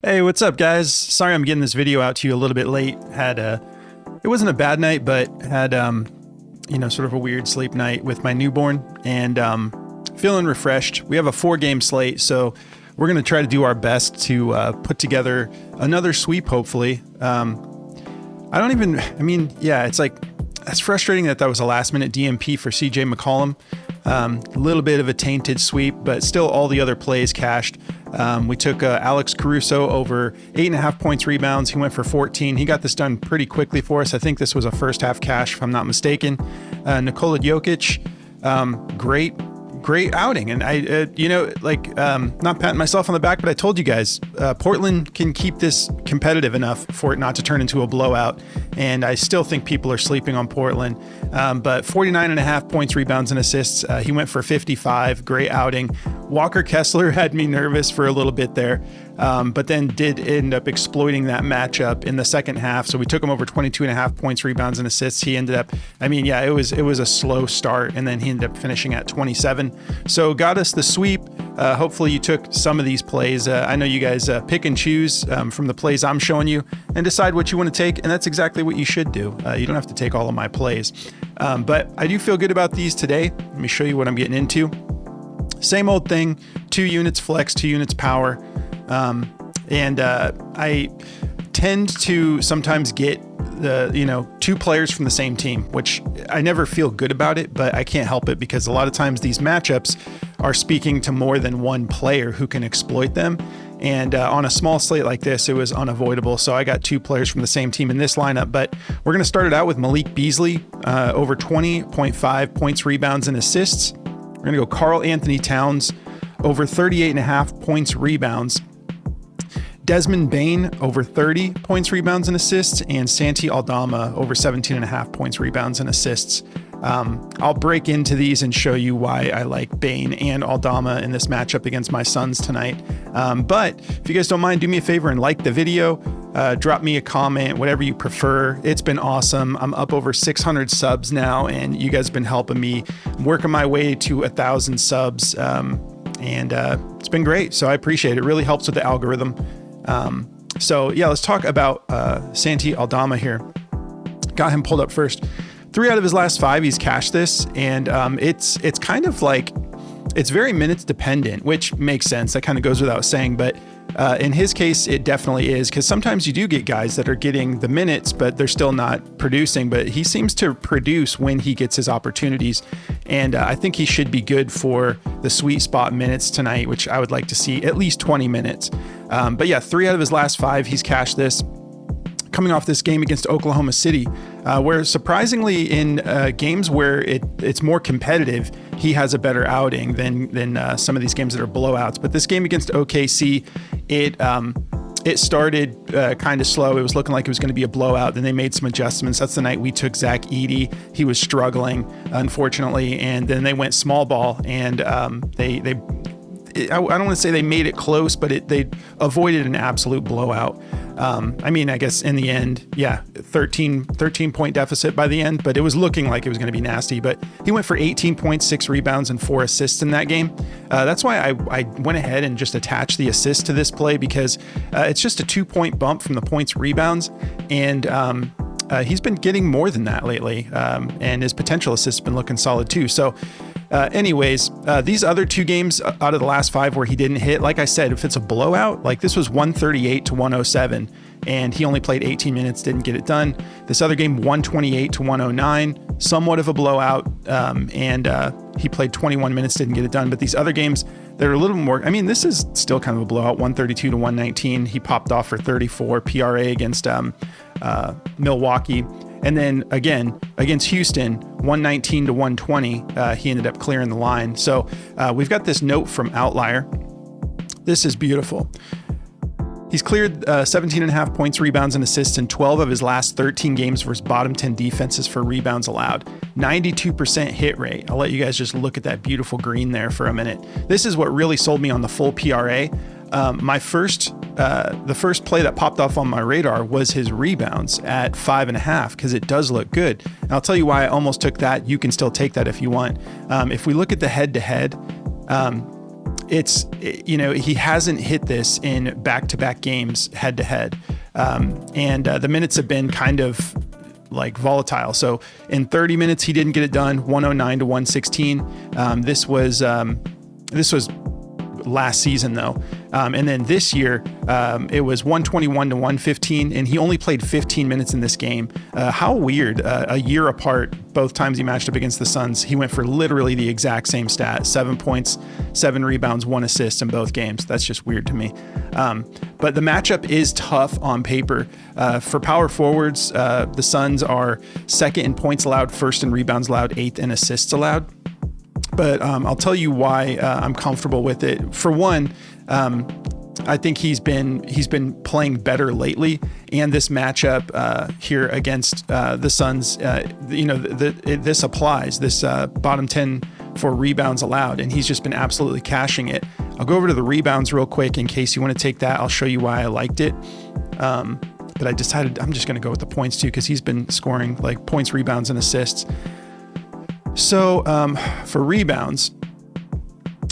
Hey, what's up, guys? Sorry I'm getting this video out to you a little bit late. It wasn't a bad night, but had sort of a weird sleep night with my newborn, and feeling refreshed. We have a 4-game slate, so we're gonna try to do our best to put together another sweep, hopefully. It's like, that's frustrating that was a last-minute DMP for CJ McCollum. A little bit of a tainted sweep, but still all the other plays cashed. We took Alex Russo over 8.5 points rebounds. He went for 14. He got this done pretty quickly for us. I think this was a first half cash, if I'm not mistaken. Nikola Jokic, great outing. And not patting myself on the back, but I told you guys, Portland can keep this competitive enough for it not to turn into a blowout. And I still think people are sleeping on Portland. But 49.5 points, rebounds, and assists. He went for 55. Great outing. Walker Kessler had me nervous for a little bit there, but then did end up exploiting that matchup in the second half. So we took him over 22.5 points, rebounds, and assists. He ended up, it was a slow start, and then he ended up finishing at 27. So got us the sweep. Hopefully you took some of these plays. I know you guys pick and choose from the plays I'm showing you and decide what you want to take, and that's exactly what you should do. You don't have to take all of my plays, but I do feel good about these today. Let me show you what I'm getting into. Same old thing, 2 units flex, 2 units power. I tend to sometimes get 2 players from the same team, which I never feel good about it, but I can't help it because a lot of times these matchups are speaking to more than one player who can exploit them. And on a small slate like this, it was unavoidable. So I got 2 players from the same team in this lineup, but we're going to start it out with Malik Beasley, over 20.5 points, rebounds, and assists. We're going to go Karl Anthony Towns, over 38.5 points, rebounds. Desmond Bane, over 30 points, rebounds, and assists. And Santi Aldama, over 17.5 points, rebounds, and assists. I'll break into these and show you why I like Bane and Aldama in this matchup against my Suns tonight. But if you guys don't mind, do me a favor and like the video. Drop me a comment, whatever you prefer. It's been awesome. I'm up over 600 subs now, and you guys have been helping me working my way to 1,000 subs. It's been great. So I appreciate it. It really helps with the algorithm. Let's talk about Santi Aldama here. Got him pulled up first. 3 out of his last 5, he's cashed this, and it's kind of like, it's very minutes dependent, which makes sense. That kind of goes without saying, but in his case, it definitely is, because sometimes you do get guys that are getting the minutes, but they're still not producing. But he seems to produce when he gets his opportunities, and I think he should be good for the sweet spot minutes tonight, which I would like to see at least 20 minutes. 3 out of his last 5, he's cashed this. Coming off this game against Oklahoma City, where surprisingly in games where it's more competitive, he has a better outing than some of these games that are blowouts. But this game against OKC, it started kind of slow. It was looking like it was going to be a blowout. Then they made some adjustments. That's the night we took Zach Edey. He was struggling, unfortunately, and then they went small ball, and I don't want to say they made it close, but they avoided an absolute blowout. I guess in the end, 13 point deficit by the end, but it was looking like it was going to be nasty. But he went for 18 points, 6 rebounds, and 4 assists in that game. That's why I went ahead and just attached the assist to this play, because it's just a 2-point bump from the points, rebounds, and he's been getting more than that lately, and his potential assists have been looking solid too. So these other 2 games out of the last 5 where he didn't hit, like I said, if it's a blowout, like this was 138 to 107, and he only played 18 minutes, didn't get it done. This other game, 128 to 109, somewhat of a blowout, and he played 21 minutes, didn't get it done. But these other games, they're a little more, this is still kind of a blowout, 132 to 119. He popped off for 34 PRA against Milwaukee. And then again, against Houston, 119 to 120, he ended up clearing the line. So we've got this note from Outlier. This is beautiful. He's cleared 17.5 points, rebounds, and assists in 12 of his last 13 games versus bottom 10 defenses for rebounds allowed. 92% hit rate. I'll let you guys just look at that beautiful green there for a minute. This is what really sold me on the full PRA. The first play that popped off on my radar was his rebounds at 5.5, because it does look good. And I'll tell you why I almost took that. You can still take that if you want. If we look at the head-to-head, he hasn't hit this in back-to-back games head to head. And the minutes have been kind of like volatile. So in 30 minutes, he didn't get it done, 109 to 116. This was last season though. And then this year, it was 121 to 115, and he only played 15 minutes in this game. How weird, a year apart, both times he matched up against the Suns, he went for literally the exact same stat, 7 points, 7 rebounds, 1 assist in both games. That's just weird to me. But the matchup is tough on paper. For power forwards, the Suns are second in points allowed, first in rebounds allowed, 8th in assists allowed. But I'll tell you why I'm comfortable with it. For one, I think he's been playing better lately, and this matchup here against the Suns, this applies. This bottom 10 for rebounds allowed, and he's just been absolutely cashing it. I'll go over to the rebounds real quick in case you want to take that. I'll show you why I liked it. But I decided I'm just going to go with the points too, because he's been scoring like points, rebounds, and assists. So for rebounds,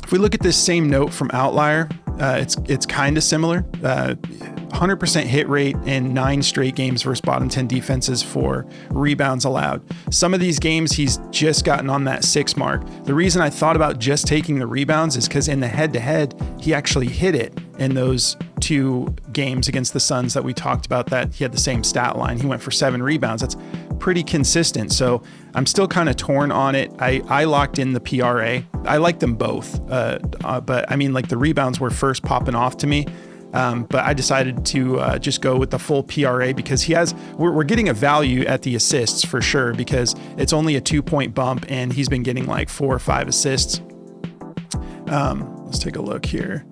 if we look at this same note from Outlier, it's kind of similar. 100% hit rate in 9 straight games versus bottom 10 defenses for rebounds allowed. Some of these games he's just gotten on that 6 mark. The reason I thought about just taking the rebounds is because in the head-to-head, he actually hit it in those 2 games against the Suns that we talked about, that he had the same stat line. He went for 7 rebounds. That's pretty consistent. So I'm still kind of torn on it. I locked in the PRA. I like them both. But I mean, like, the rebounds were first popping off to me. But I decided to just go with the full PRA because we're getting a value at the assists for sure, because it's only a 2-point bump and he's been getting like 4 or 5 assists. Let's take a look here.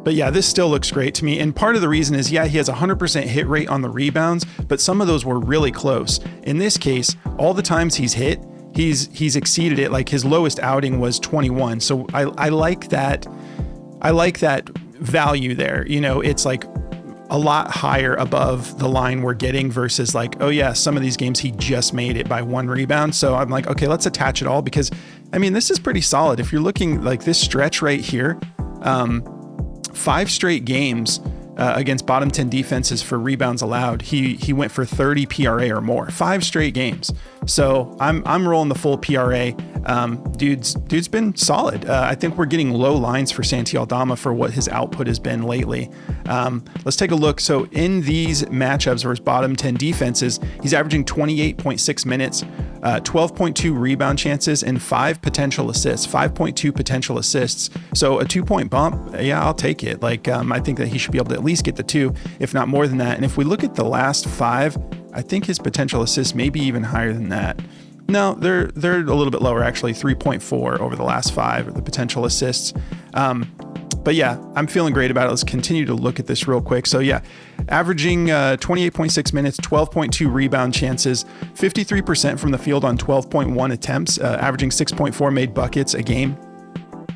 But yeah, this still looks great to me. And part of the reason is, yeah, he has 100% hit rate on the rebounds, but some of those were really close. In this case, all the times he's hit, he's exceeded it. Like, his lowest outing was 21. So I like that. I like that value there. It's like a lot higher above the line we're getting versus like, oh yeah, some of these games he just made it by 1 rebound. So I'm like, okay, let's attach it all, because I mean, this is pretty solid. If you're looking like this stretch right here, 5 straight games against bottom 10 defenses for rebounds allowed, he went for 30 PRA or more. 5 straight games. So I'm rolling the full PRA. Dude's been solid. I think we're getting low lines for Santi Aldama for what his output has been lately. Let's take a look. So in these matchups versus bottom 10 defenses, he's averaging 28.6 minutes, 12.2 rebound chances, and 5 potential assists, 5.2 potential assists. So a 2-point bump, yeah, I'll take it. Like, I think that he should be able to at least get the 2, if not more than that. And if we look at the last 5, I think his potential assists may be even higher than that. No, they're a little bit lower, actually. 3.4 over the last 5 are the potential assists. But yeah, I'm feeling great about it. Let's continue to look at this real quick. So yeah, averaging 28.6 minutes, 12.2 rebound chances, 53% from the field on 12.1 attempts, averaging 6.4 made buckets a game,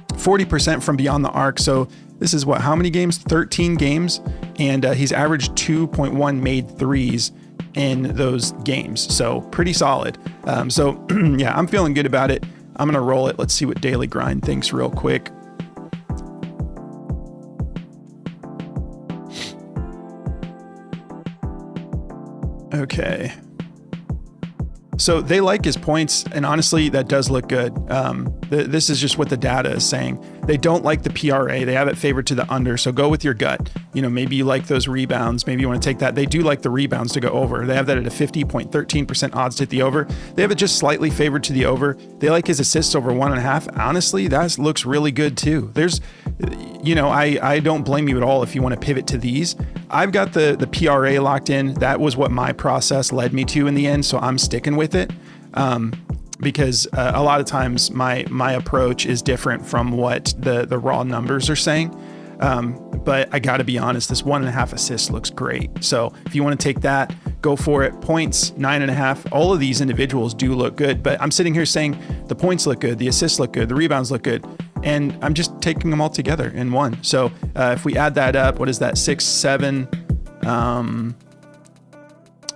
40% from beyond the arc. So this is how many games? 13 games. And he's averaged 2.1 made threes in those games. So pretty solid. So yeah, I'm feeling good about it. I'm going to roll it. Let's see what Daily Grind thinks real quick. Okay. So they like his points, and honestly, that does look good. This is just what the data is saying. They don't like the PRA. They have it favored to the under, so go with your gut. Maybe you like those rebounds. Maybe you want to take that. They do like the rebounds to go over. They have that at a 50.13% odds to hit the over. They have it just slightly favored to the over. They like his assists over 1.5. Honestly, that looks really good too. I don't blame you at all if you want to pivot to these. I've got the PRA locked in. That was what my process led me to in the end, so I'm sticking with it. Because a lot of times my approach is different from what the raw numbers are saying. But I got to be honest, this 1.5 assists looks great. So if you want to take that, go for it. Points, 9.5. All of these individuals do look good, but I'm sitting here saying the points look good, the assists look good, the rebounds look good, and I'm just taking them all together in one. So if we add that up, what is that? 6, 7,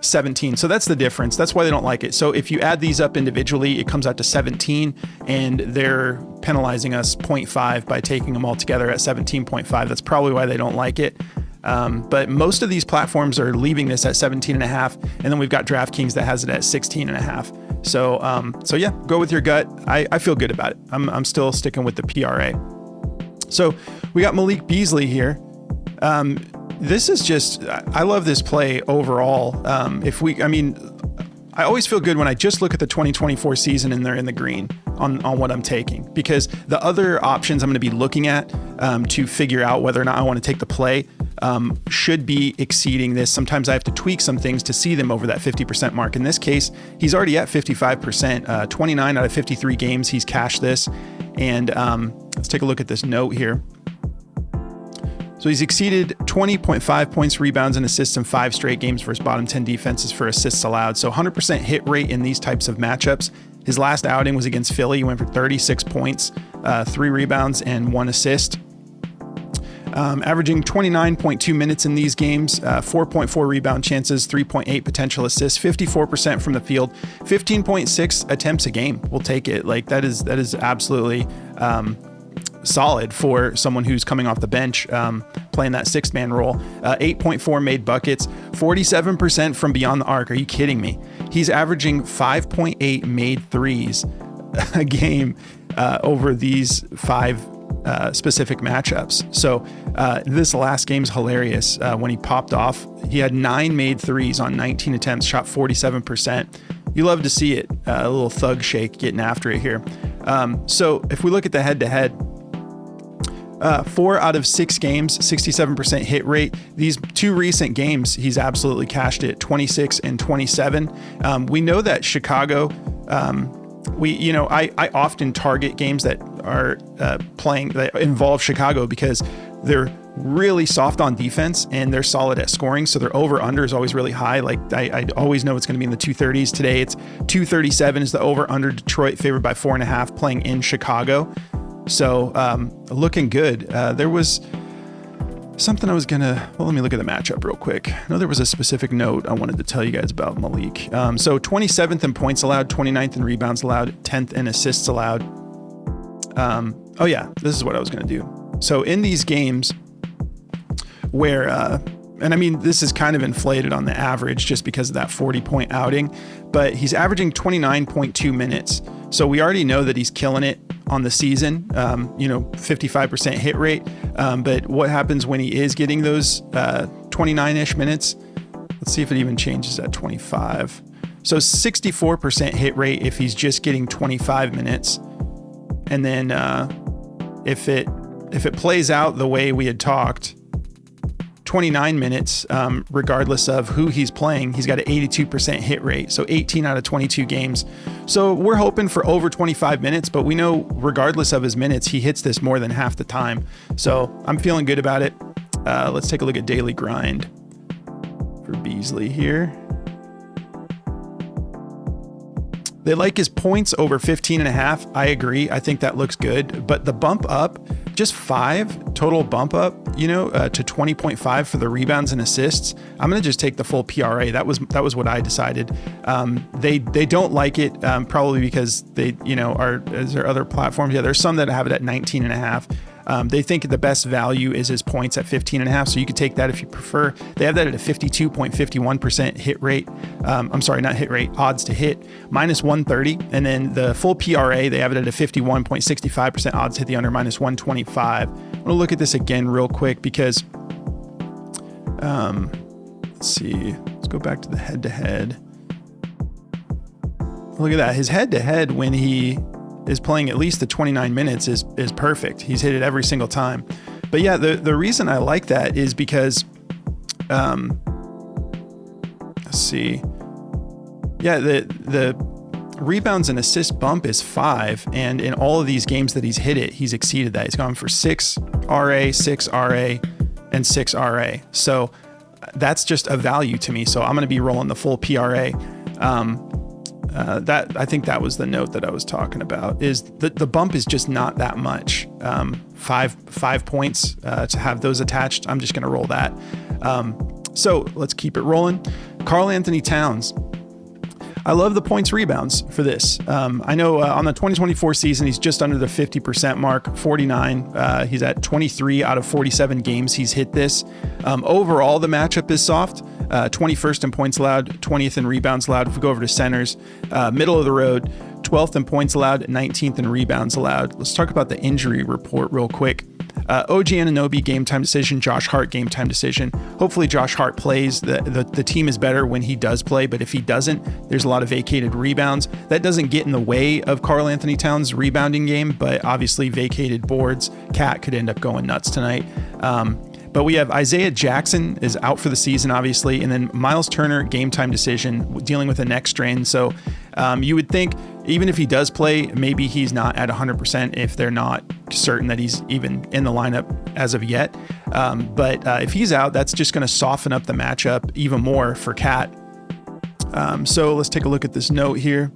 17. So that's the difference. That's why they don't like it. So if you add these up individually, it comes out to 17, and they're penalizing us 0.5 by taking them all together at 17.5. That's probably why they don't like it. But most of these platforms are leaving this at 17.5, and then we've got DraftKings that has it at 16.5. So yeah, go with your gut. I feel good about it. I'm still sticking with the PRA. So we got Malik Beasley here. This is just, I love this play overall. I always feel good when I just look at the 2024 season and they're in the green on what I'm taking, because the other options I'm going to be looking at to figure out whether or not I want to take the play should be exceeding this. Sometimes I have to tweak some things to see them over that 50% mark. In this case, he's already at 55%, 29 out of 53 games he's cashed this. And let's take a look at this note here. So he's exceeded 20.5 points, rebounds, and assists in 5 straight games for his bottom 10 defenses for assists allowed. So 100% hit rate in these types of matchups. His last outing was against Philly. He went for 36 points, 3 rebounds, and 1 assist. Averaging 29.2 minutes in these games, 4.4 rebound chances, 3.8 potential assists, 54% from the field, 15.6 attempts a game. We'll take it. Like that is absolutely solid for someone who's coming off the bench, playing that 6-man role. 8.4 made buckets, 47% from beyond the arc. Are you kidding me? He's averaging 5.8 made threes a game over these 5 specific matchups. So this last game's hilarious. When he popped off, he had 9 made threes on 19 attempts, shot 47%. You love to see it. A little thug shake getting after it here. So if we look at the head-to-head, 4 out of 6 games, 67% hit rate. These 2 recent games, he's absolutely cashed it, 26 and 27. We know that Chicago, I often target games that are playing that involve Chicago because they're really soft on defense and they're solid at scoring. So their over under is always really high. Like I always know it's going to be in the 230s. Today it's 237 is the over under. Detroit favored by 4.5 playing in Chicago. So looking good. There was something I was let me look at the matchup real quick. I know there was a specific note I wanted to tell you guys about Malik. So 27th in points allowed, 29th in rebounds allowed, 10th in assists allowed. Oh yeah, this is what I was going to do. So in these games where, and I mean, this is kind of inflated on the average just because of that 40-point outing, but he's averaging 29.2 minutes. So we already know that he's killing it on the season, 55% hit rate. But what happens when he is getting those 29-ish minutes? Let's see if it even changes at 25. So 64% hit rate if he's just getting 25 minutes. And then if it plays out the way we had talked, 29 minutes, regardless of who he's playing, he's got an 82% hit rate. So 18 out of 22 games. So we're hoping for over 25 minutes, but we know regardless of his minutes, he hits this more than half the time. So I'm feeling good about it. Let's take a look at daily grind for Beasley here. They like his points over 15.5. I agree. I think that looks good, but the bump up, just 5 total bump up, to 20.5 for the rebounds and assists. I'm going to just take the full PRA. That was what I decided. They don't like it, probably because they, is there other platforms? Yeah, there's some that have it at 19.5. They think the best value is his points at 15.5. So you could take that if you prefer. They have that at a 52.51% hit rate. I'm sorry, not hit rate, odds to hit, minus 130. And then the full PRA, they have it at a 51.65% odds to hit the under, minus 125. I'm going to look at this again real quick because, let's see, let's go back to the head-to-head. Look at that. His head-to-head when he is playing at least the 29 minutes is perfect. He's hit it every single time. But yeah, the reason I like that is because, let's see. Yeah, the rebounds and assist bump is 5. And in all of these games that he's hit it, he's exceeded that. He's gone for 6 RA, 6 RA, and 6 RA. So that's just a value to me. So I'm going to be rolling the full PRA. That I think that was the note that I was talking about, is the bump is just not that much. 5 points to have those attached. I'm just going to roll that. So let's keep it rolling. Karl Anthony Towns. I love the points rebounds for this. I know on the 2024 season, he's just under the 50% mark, 49. He's at 23 out of 47 games he's hit this. Overall, the matchup is soft. 21st in points allowed, 20th in rebounds allowed. If we go over to centers, middle of the road, 12th in points allowed, 19th in rebounds allowed. Let's talk about the injury report real quick. OG Anunoby game time decision, Josh Hart game time decision. Hopefully Josh Hart plays. The team is better when he does play, but if he doesn't, there's a lot of vacated rebounds. That doesn't get in the way of Karl Anthony Towns' rebounding game, but obviously vacated boards. Cat could end up going nuts tonight. But we have Isaiah Jackson is out for the season, obviously, and then Miles Turner game time decision, dealing with a neck strain. So you would think even if he does play, maybe he's not at 100% if they're not certain that he's even in the lineup as of yet. But if he's out, that's just going to soften up the matchup even more for Cat. So let's take a look at this note here.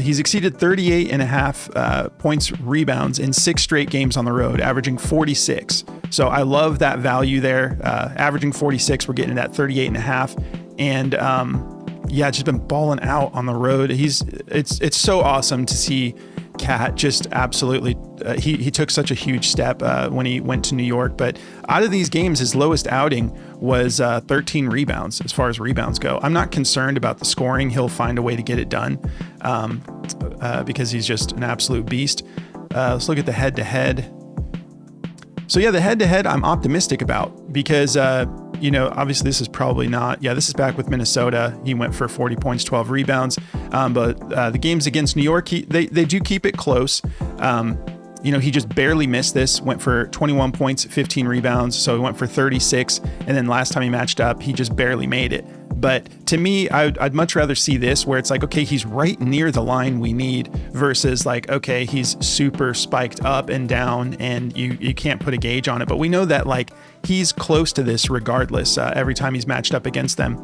He's exceeded 38.5 points rebounds in 6 straight games on the road, averaging 46. So I love that value there. Averaging 46, we're getting at 38.5. And just been balling out on the road. It's so awesome to see Cat just absolutely. He took such a huge step when he went to New York. But out of these games, his lowest outing was 13 rebounds as far as rebounds go. I'm not concerned about the scoring. He'll find a way to get it done because he's just an absolute beast. Let's look at the head-to-head. So yeah, the head-to-head I'm optimistic about because obviously this is probably not. Yeah, this is back with Minnesota. He went for 40 points, 12 rebounds. But the games against New York, they do keep it close. He just barely missed this, went for 21 points, 15 rebounds. So he went for 36. And then last time he matched up, he just barely made it. But to me, I'd much rather see this where it's like, okay, he's right near the line we need versus like, okay, he's super spiked up and down and you can't put a gauge on it. But we know that like he's close to this regardless every time he's matched up against them.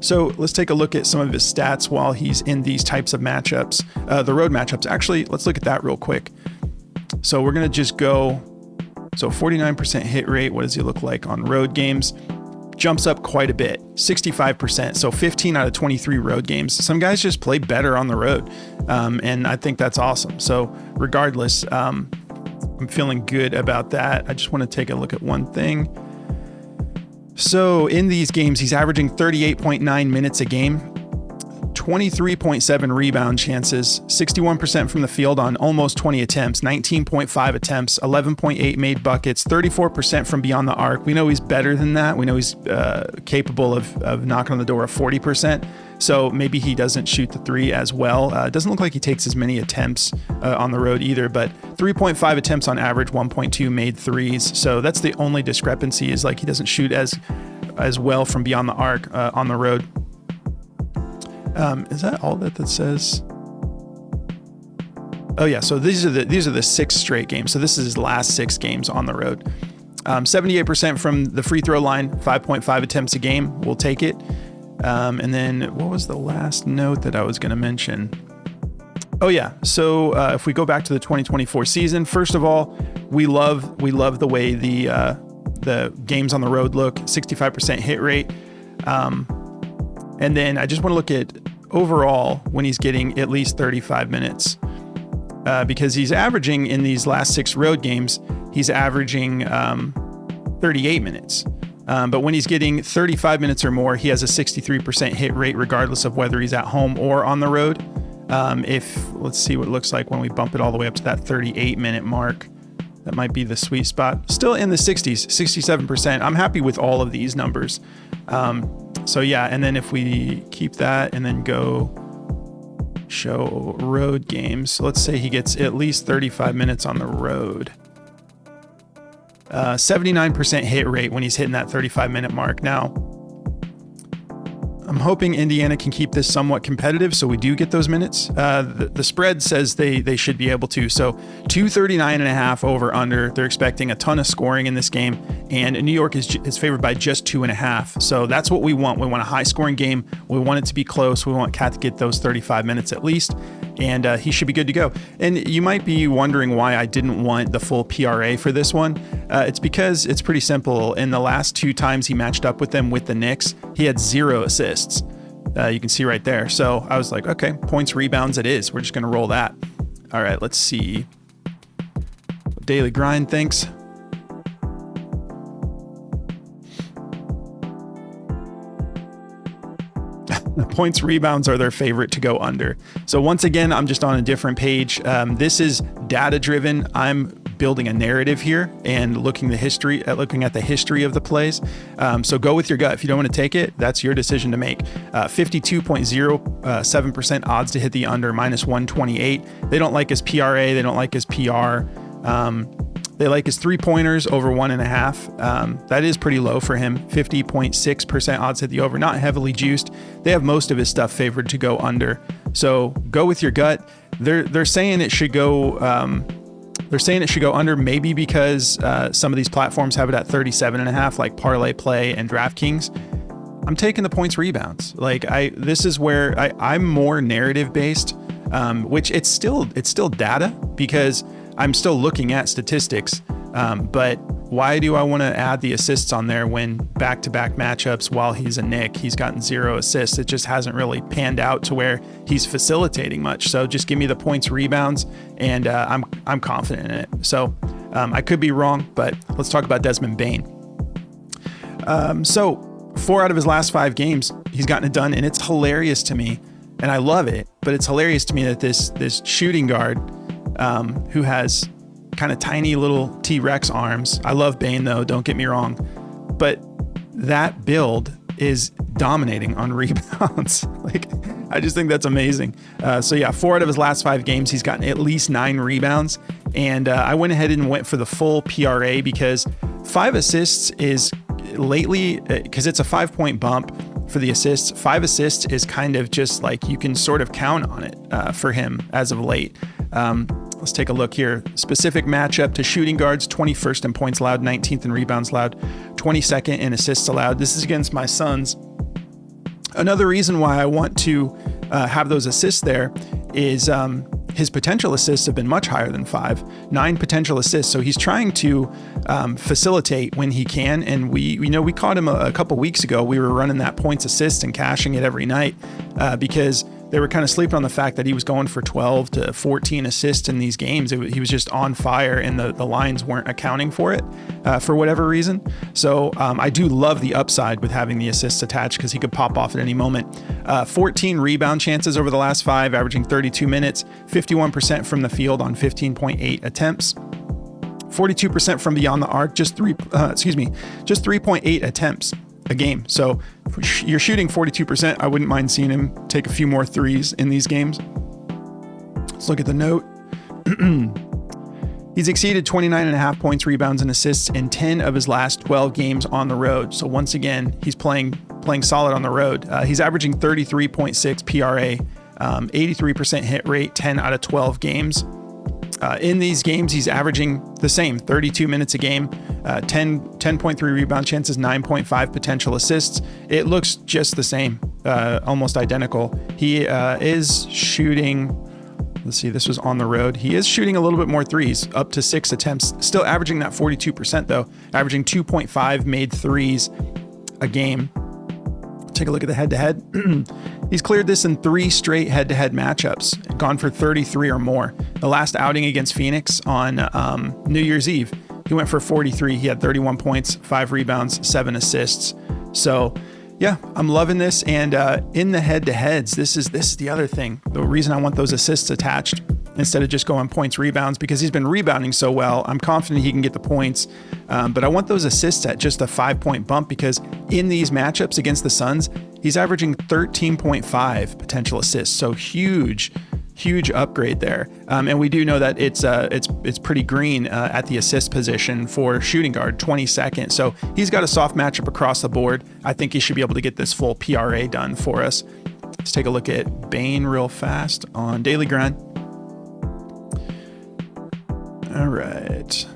So let's take a look at some of his stats while he's in these types of matchups, the road matchups. Actually, let's look at that real quick. So we're going to just go. So 49% hit rate. What does he look like on road games? Jumps up quite a bit, 65%. So 15 out of 23 road games. Some guys just play better on the road. And I think that's awesome. So regardless, I'm feeling good about that. I just want to take a look at one thing. So in these games, he's averaging 38.9 minutes a game, 23.7 rebound chances, 61% from the field on almost 20 attempts, 19.5 attempts, 11.8 made buckets, 34% from beyond the arc. We know he's better than that. We know he's capable of knocking on the door of 40%. So maybe he doesn't shoot the three as well. It doesn't look like he takes as many attempts on the road either, but 3.5 attempts on average, 1.2 made threes. So that's the only discrepancy is like he doesn't shoot as well from beyond the arc on the road. Is that all that says? Oh yeah, so these are the 6 straight games. So this is his last 6 games on the road. 78% from the free throw line, 5.5 attempts a game. We'll take it. And then what was the last note that I was going to mention? Oh yeah, so if we go back to the 2024 season, first of all, we love the way the games on the road look. 65% hit rate. And then I just want to look at overall when he's getting at least 35 minutes because he's averaging in these last 6 road games, he's averaging 38 minutes. But when he's getting 35 minutes or more, he has a 63% hit rate regardless of whether he's at home or on the road. Let's see what it looks like when we bump it all the way up to that 38-minute mark. That might be the sweet spot. Still in the 60s, 67%. I'm happy with all of these numbers. So yeah, and then if we keep that and then go show road games, so let's say he gets at least 35 minutes on the road. 79% hit rate when he's hitting that 35-minute mark. Now, I'm hoping Indiana can keep this somewhat competitive so we do get those minutes. The spread says they should be able to. So 239.5 over under. They're expecting a ton of scoring in this game. And New York is favored by just 2.5. So that's what we want. We want a high scoring game. We want it to be close. We want Cat to get those 35 minutes at least. And he should be good to go. And you might be wondering why I didn't want the full PRA for this one. It's because it's pretty simple. In the last 2 times he matched up with them with the Knicks, he had 0 assists. You can see right there. So I was like, okay, points, rebounds it is. We're just going to roll that. All right, let's see what Daily Grind thinks. The points, rebounds are their favorite to go under. So once again, I'm just on a different page. This is data driven. I'm building a narrative here and looking at the history of the plays. So go with your gut. If you don't want to take it, that's your decision to make. 52.07% odds to hit the under, -128. They don't like his PRA. They don't like his PR. They like his 3-pointers over 1.5. That is pretty low for him. 50.6% odds hit the over, not heavily juiced. They have most of his stuff favored to go under. So go with your gut. They're saying it should go. They're saying it should go under, maybe because some of these platforms have it at 37.5, like Parlay Play and DraftKings. I'm taking the points, rebounds. This is where I'm more narrative based, which it's still data because I'm still looking at statistics, but why do I want to add the assists on there when back-to-back matchups while he's a Knick, he's gotten 0 assists? It just hasn't really panned out to where he's facilitating much. So just give me the points, rebounds, and I'm confident in it. So I could be wrong, but let's talk about Desmond Bane. So 4 out of his last 5 games, he's gotten it done, and it's hilarious to me, and I love it, but it's hilarious to me that this shooting guard who has kind of tiny little T-Rex arms. I love Bane though, don't get me wrong, but that build is dominating on rebounds. I just think that's amazing. So yeah, 4 out of his last 5 games, he's gotten at least 9 rebounds. And I went ahead and went for the full PRA because 5 assists is lately, because it's a 5-point bump for the assists. 5 assists is kind of just like you can sort of count on it for him as of late. Let's take a look here. Specific matchup to shooting guards: 21st in points allowed, 19th in rebounds allowed, 22nd in assists allowed. This is against my Suns. Another reason why I want to have those assists there is his potential assists have been much higher than 5, 9 potential assists. So he's trying to facilitate when he can. And we caught him a couple weeks ago. We were running that points assist and cashing it every night because they were kind of sleeping on the fact that he was going for 12 to 14 assists in these games. He was just on fire, and the lines weren't accounting for it for whatever reason. So I do love the upside with having the assists attached because he could pop off at any moment. 14 rebound chances over the last 5, averaging 32 minutes, 51% from the field on 15.8 attempts. 42% from beyond the arc, just 3.8 attempts a game. So you're shooting 42%. I wouldn't mind seeing him take a few more threes in these games. Let's look at the note. He's exceeded 29.5 points, rebounds, and assists in 10 of his last 12 games on the road. So once again, he's playing solid on the road. He's averaging 33.6 PRA, 83% hit rate, 10 out of 12 games. In these games, he's averaging the same, 32 minutes a game, 10.3 rebound chances, 9.5 potential assists. It looks just the same, almost identical. He is shooting, let's see, this was on the road. He is shooting a little bit more threes, up to 6 attempts, still averaging that 42% though, averaging 2.5 made threes a game. Take a look at the head-to-head. He's cleared this in 3 straight head-to-head matchups, gone for 33 or more. The last outing against Phoenix on New Year's Eve, he went for 43. He had 31 points, 5 rebounds, 7 assists. So yeah, I'm loving this. And in the head-to-heads, this is the other thing. The reason I want those assists attached instead of just going points, rebounds, because he's been rebounding so well. I'm confident he can get the points, but I want those assists at just a 5-point bump because in these matchups against the Suns, he's averaging 13.5 potential assists. So huge upgrade there. And we do know that it's pretty green at the assist position for shooting guard, 22nd. So he's got a soft matchup across the board. I think he should be able to get this full PRA done for us. Let's take a look at Bane real fast on Daily Grind. All right.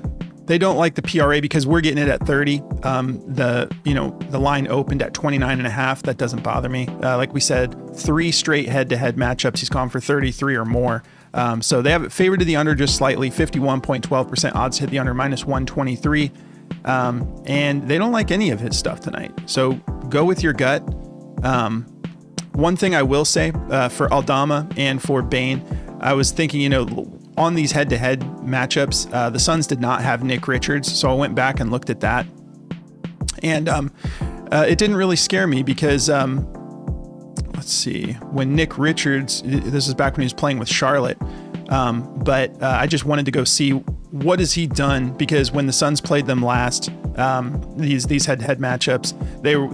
They don't like the PRA because we're getting it at 30. The line opened at 29.5. That doesn't bother me. Like we said, 3 straight head-to-head matchups. He's gone for 33 or more. So they have it favored to the under just slightly, 51.12% odds to hit the under, -123. And they don't like any of his stuff tonight. So go with your gut. One thing I will say for Aldama and for Bane, I was thinking, on these head-to-head matchups, the Suns did not have Nick Richards. So I went back and looked at that. And it didn't really scare me because, let's see, when Nick Richards, this is back when he was playing with Charlotte, but I just wanted to go see what has he done, because when the Suns played them last, these head-to-head matchups,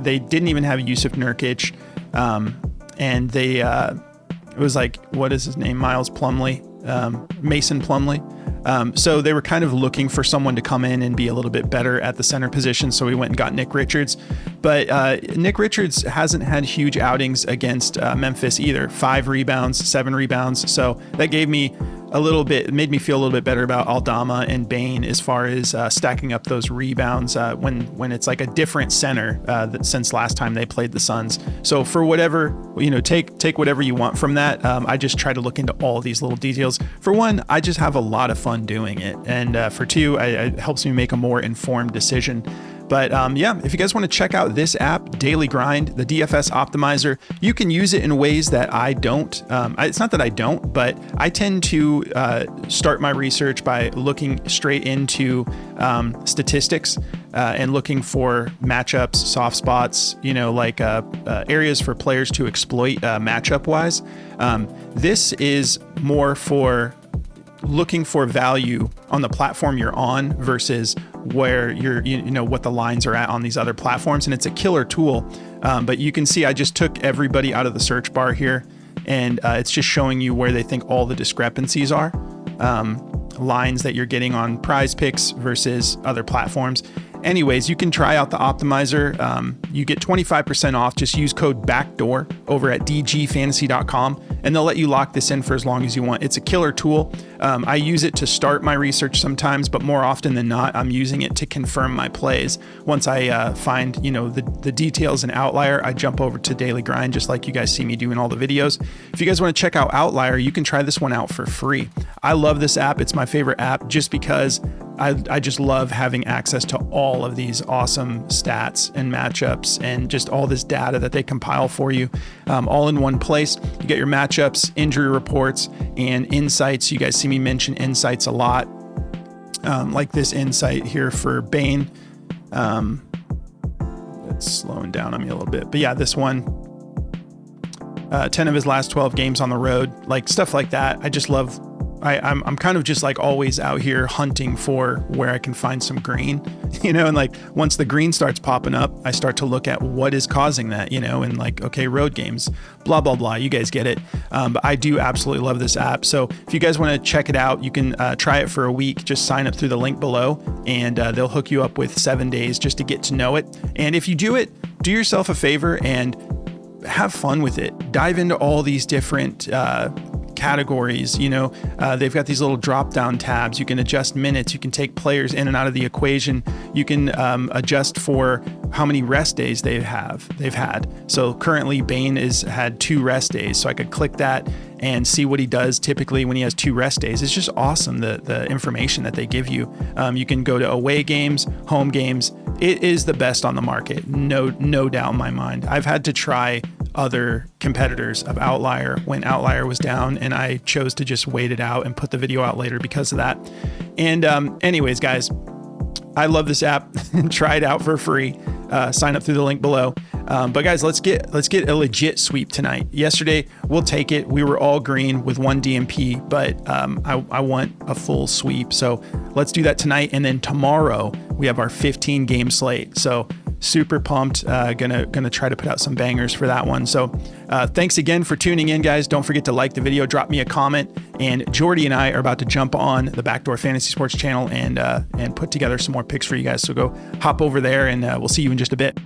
they didn't even have Yusuf Nurkic, and they it was like, what is his name, Miles Plumlee, Mason Plumlee. So they were kind of looking for someone to come in and be a little bit better at the center position. So we went and got Nick Richards, but Nick Richards hasn't had huge outings against Memphis either. 5 rebounds, 7 rebounds. So that gave me made me feel a little bit better about Aldama and Bane as far as stacking up those rebounds when it's like a different center since last time they played the Suns. So for whatever, take whatever you want from that. I just try to look into all these little details. For one, I just have a lot of fun doing it. And for two, it helps me make a more informed decision. But yeah, if you guys want to check out this app, Daily Grind, the DFS optimizer, you can use it in ways that I don't. It's not that I don't, but I tend to start my research by looking straight into statistics and looking for matchups, soft spots, areas for players to exploit matchup wise. This is more for looking for value on the platform you're on versus where what the lines are at on these other platforms. And it's a killer tool. But you can see I just took everybody out of the search bar here, and it's just showing you where they think all the discrepancies are. Lines that you're getting on Prizepicks versus other platforms. Anyways, you can try out the optimizer. You get 25% off. Just use code BACKDOOR over at dgfantasy.com, and they'll let you lock this in for as long as you want. It's a killer tool. I use it to start my research sometimes, but more often than not, I'm using it to confirm my plays. Once I find, the details in Outlier, I jump over to Daily Grind, just like you guys see me doing all the videos. If you guys want to check out Outlier, you can try this one out for free. I love this app. It's my favorite app just because I just love having access to all of these awesome stats and matchups and just all this data that they compile for you all in one place. You get your matchups, injury reports, and insights. You guys see me mention insights a lot, like this insight here for Bane. It's slowing down on me a little bit, but yeah, this one, 10 of his last 12 games on the road, like stuff like that. I just love. I'm kind of just like always out here hunting for where I can find some green, and like once the green starts popping up, I start to look at what is causing that, and like, okay, road games, blah, blah, blah. You guys get it. But I do absolutely love this app. So if you guys want to check it out, you can try it for a week. Just sign up through the link below, and they'll hook you up with 7 days just to get to know it. And if you do it, do yourself a favor and have fun with it. Dive into all these different categories. They've got these little drop down tabs. You can adjust minutes. You can take players in and out of the equation. You can adjust for how many rest days they've had. So currently Bane has had 2 rest days. So I could click that and see what he does typically when he has 2 rest days. It's just awesome, the information that they give you. You can go to away games, home games. It is the best on the market. No doubt in my mind. I've had to try other competitors of Outlier when Outlier was down, and I chose to just wait it out and put the video out later because of that. And anyways, guys, I love this app. Try it out for free. Sign up through the link below. But guys, let's get a legit sweep tonight. Yesterday, we'll take it. We were all green with 1 DMP, but I want a full sweep. So let's do that tonight. And then tomorrow we have our 15 game slate. So super pumped. Gonna try to put out some bangers for that one. So thanks again for tuning in, guys. Don't forget to like the video, drop me a comment, and Jordy and I are about to jump on the Backdoor Fantasy Sports channel and put together some more picks for you guys. So go hop over there, and we'll see you in just a bit.